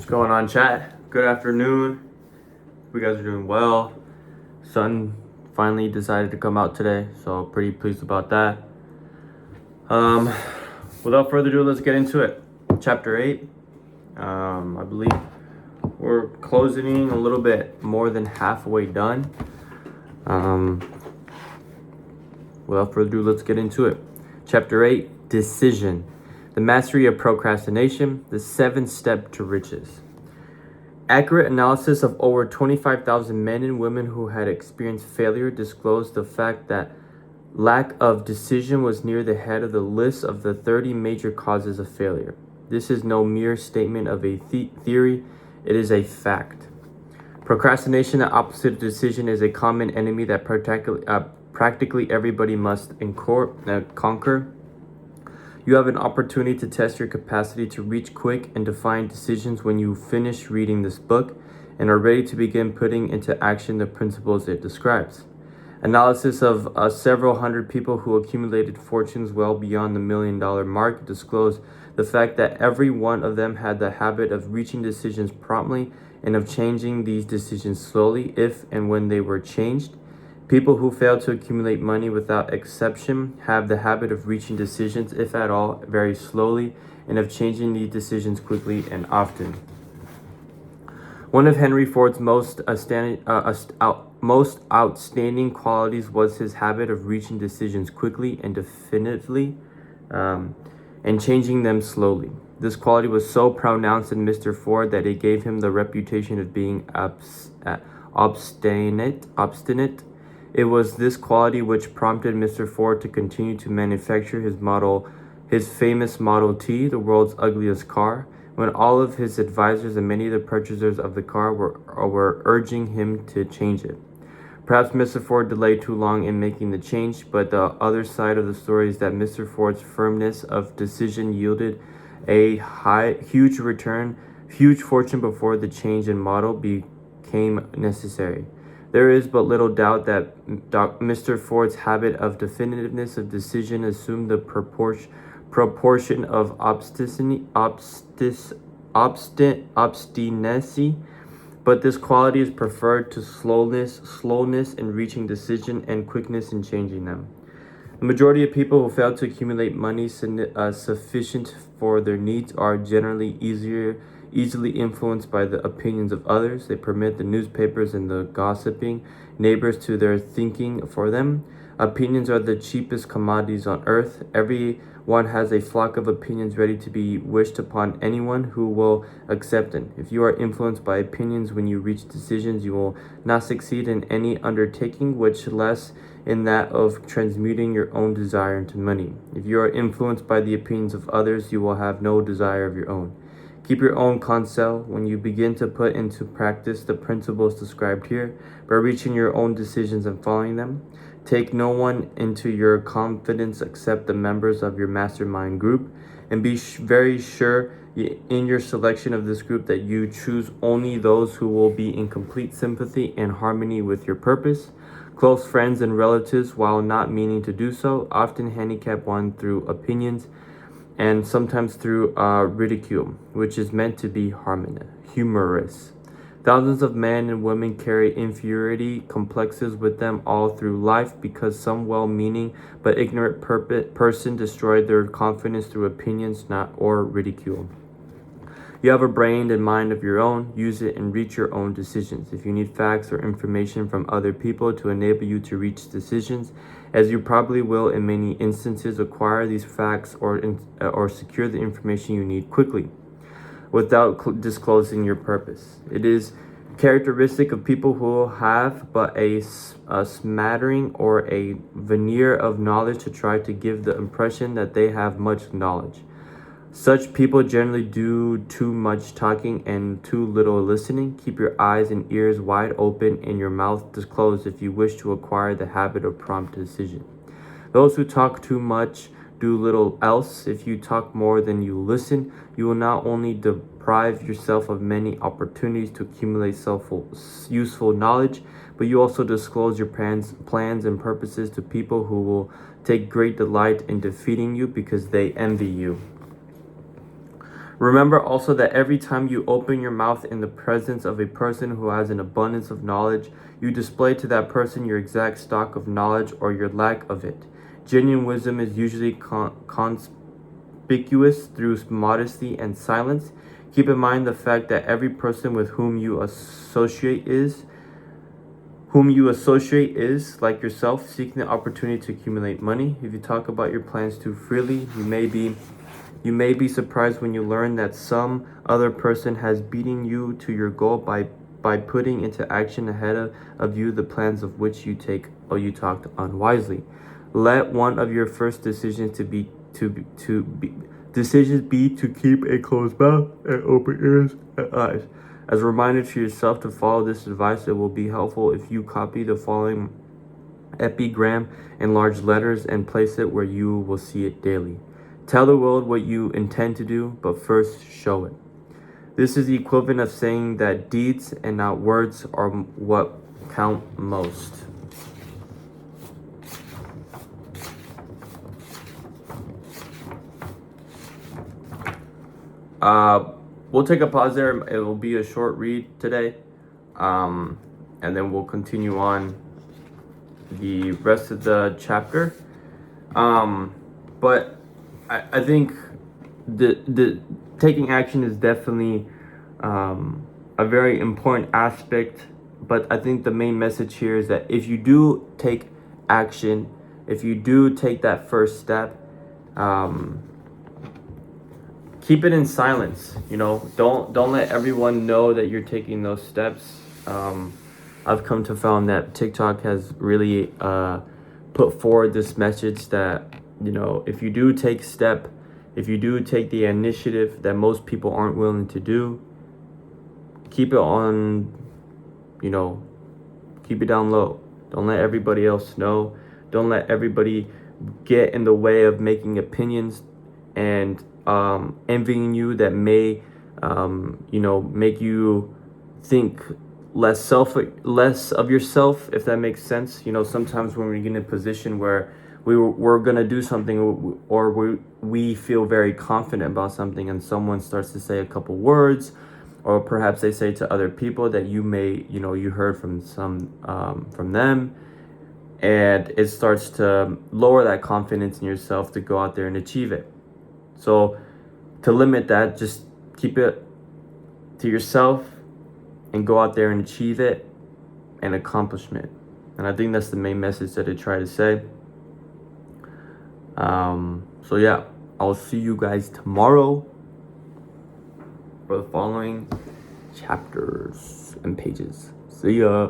What's going on, chat? Good afternoon. You guys are doing well. Sun finally decided to come out today, so pretty pleased about that. Without further ado, let's get into it. Chapter 8. I believe we're closing a little bit more than halfway done. Without further ado, let's get into it. Chapter 8, Decision. The Mastery of Procrastination, the 7th Step to Riches. Accurate analysis of over 25,000 men and women who had experienced failure disclosed the fact that lack of decision was near the head of the list of the 30 major causes of failure. This is no mere statement of a theory, it is a fact. Procrastination, the opposite of decision, is a common enemy that practically everybody must conquer. You have an opportunity to test your capacity to reach quick and defined decisions when you finish reading this book and are ready to begin putting into action the principles it describes. Analysis of several hundred people who accumulated fortunes well beyond the $1 million mark disclosed the fact that every one of them had the habit of reaching decisions promptly and of changing these decisions slowly if and when they were changed. People who fail to accumulate money without exception have the habit of reaching decisions, if at all, very slowly, and of changing these decisions quickly and often. One of Henry Ford's most outstanding qualities was his habit of reaching decisions quickly and definitively, and changing them slowly. This quality was so pronounced in Mr. Ford that it gave him the reputation of being obstinate. It was this quality which prompted Mr. Ford to continue to manufacture his famous Model T, the world's ugliest car, when all of his advisors and many of the purchasers of the car were urging him to change it. Perhaps Mr. Ford delayed too long in making the change, but the other side of the story is that Mr. Ford's firmness of decision yielded a huge fortune before the change in model became necessary. There is but little doubt that Mr. Ford's habit of definitiveness of decision assumed the proportion of obstinacy, but this quality is preferred to slowness in reaching decision and quickness in changing them. The majority of people who fail to accumulate money sufficient for their needs are generally easily influenced by the opinions of others. They permit the newspapers and the gossiping neighbors to their thinking for them. Opinions are the cheapest commodities on earth. Everyone has a flock of opinions ready to be wished upon anyone who will accept them. If you are influenced by opinions when you reach decisions, you will not succeed in any undertaking, much less in that of transmuting your own desire into money. If you are influenced by the opinions of others, you will have no desire of your own. Keep your own counsel when you begin to put into practice the principles described here by reaching your own decisions and following them. Take no one into your confidence except the members of your mastermind group, and be very sure in your selection of this group that you choose only those who will be in complete sympathy and harmony with your purpose. Close friends and relatives, while not meaning to do so, often handicap one through opinions and sometimes through ridicule, which is meant to be humorous. Thousands of men and women carry inferiority complexes with them all through life because some well-meaning but ignorant person destroyed their confidence through opinions or ridicule. You have a brain and mind of your own. Use it and reach your own decisions. If you need facts or information from other people to enable you to reach decisions, as you probably will in many instances, acquire these facts or secure the information you need quickly without disclosing your purpose. It is characteristic of people who have but a smattering or a veneer of knowledge to try to give the impression that they have much knowledge. Such people generally do too much talking and too little listening. Keep your eyes and ears wide open and your mouth closed if you wish to acquire the habit of prompt decision. Those who talk too much do little else. If you talk more than you listen, you will not only deprive yourself of many opportunities to accumulate useful knowledge, but you also disclose your plans and purposes to people who will take great delight in defeating you because they envy you. Remember also that every time you open your mouth in the presence of a person who has an abundance of knowledge, you display to that person your exact stock of knowledge or your lack of it. Genuine wisdom is usually conspicuous through modesty and silence. Keep in mind the fact that every person with whom you associate is, like yourself, seeking the opportunity to accumulate money. If you talk about your plans too freely, you may be surprised when you learn that some other person has beaten you to your goal by putting into action ahead of you the plans of which you talked unwisely. Let one of your first decisions be to keep a closed mouth and open ears and eyes. As a reminder to yourself to follow this advice, it will be helpful if you copy the following epigram in large letters and place it where you will see it daily. Tell the world what you intend to do, but first show it. This is the equivalent of saying that deeds and not words are what count most. We'll take a pause there. It will be a short read today. And then we'll continue on the rest of the chapter. But I think the taking action is definitely a very important aspect. But I think the main message here is that if you do take action, if you do take that first step, keep it in silence. Don't let everyone know that you're taking those steps. I've come to found that TikTok has really put forward this message that if you do take the initiative that most people aren't willing to do, keep it on, keep it down low. Don't let everybody else know. Don't let everybody get in the way of making opinions and envying you that may make you think less of yourself, if that makes sense. Sometimes when we get in a position where we're gonna do something, or we feel very confident about something, and someone starts to say a couple words, or perhaps they say to other people that you heard from from them, and it starts to lower that confidence in yourself to go out there and achieve it. So to limit that, just keep it to yourself and go out there and achieve it and accomplishment. And I think that's the main message that I try to say. So yeah, I'll see you guys tomorrow for the following chapters and pages. See ya.